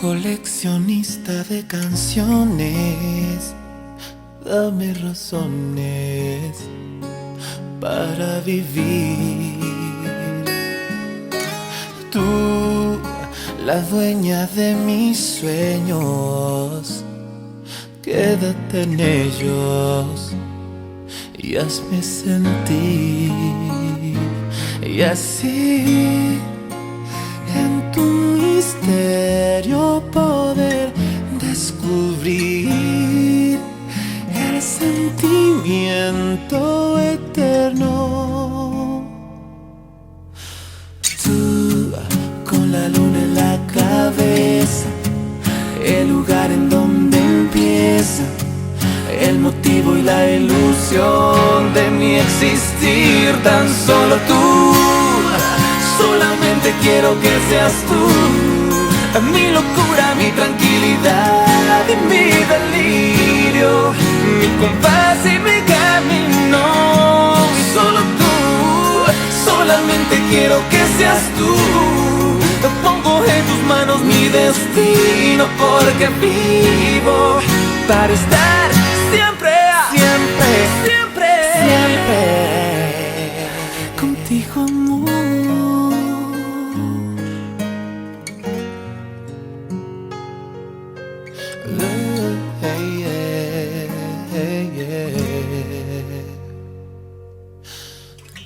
Coleccionista de canciones, dame razones para vivir. Tú, la dueña de mis sueños, quédate en ellos y hazme sentir. Y así, en tu misterio poder descubrir el sentimiento eterno. Tú, con la luna en la cabeza, el lugar en donde empieza el motivo y la ilusión de mi existir. Tan solo tú, solamente quiero que seas tú, mi locura, mi tranquilidad y mi delirio, mi compás y mi camino. Solo tú, solamente quiero que seas tú. Te pongo en tus manos mi destino, porque vivo para estar siempre, siempre, siempre, siempre contigo, amor.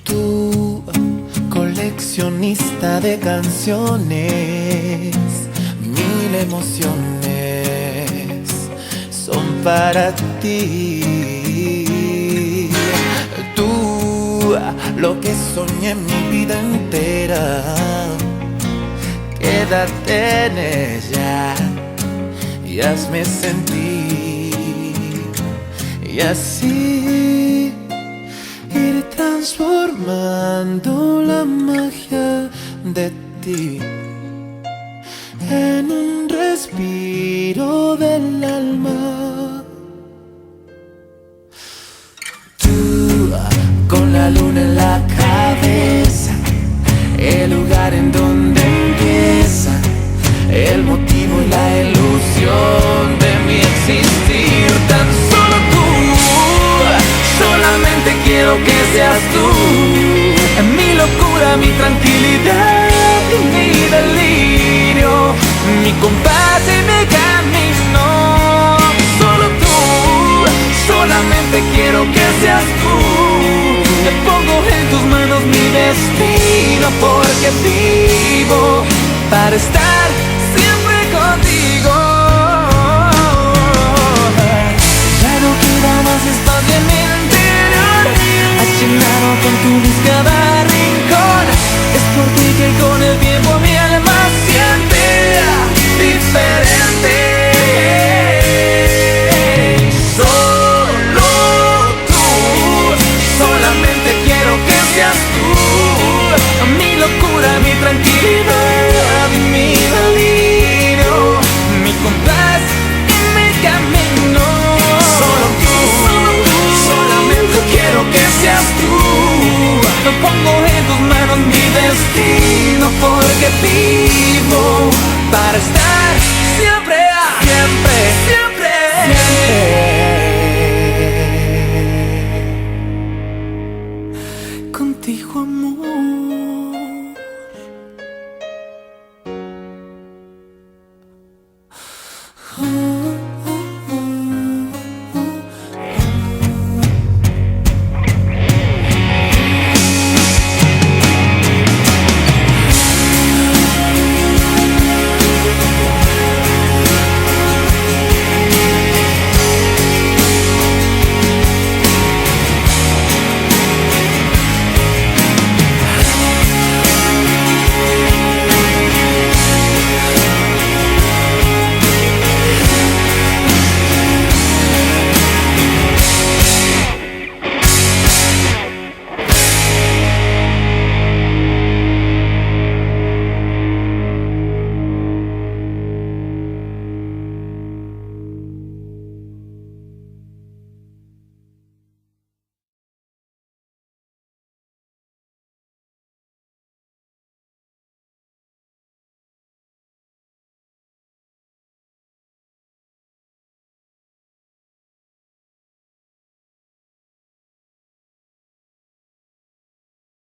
Tú, coleccionista de canciones, mil emociones son para ti. Tú, lo que soñé mi vida entera, quédate en ella y hazme sentir. Y así ir transformando la magia de ti en un respiro del alma. Tú, con la luna en la cabeza, el lugar en donde empieza el motivo y la ilusión de mi existir. Tan solo tú, solamente quiero que seas tú, mi locura, mi tranquilidad y mi delirio, mi compás y mi camino. Solo tú, solamente quiero que seas tú. Te pongo en tus manos mi destino, porque vivo para estar siempre contigo. Ya no queda más espacio en mi interior, has llenado con tu luz cada rincón. Es por ti que con el tiempo mi alma siente diferente. Solo tú, solamente quiero que seas tú, mi locura, mi tranquilidad y mi delirio, mi compás y mi camino. Solo tú, solamente quiero que seas tú. Lo pongo en tus manos mi destino, porque vivo para estar siempre, siempre, siempre, siempre contigo, amor.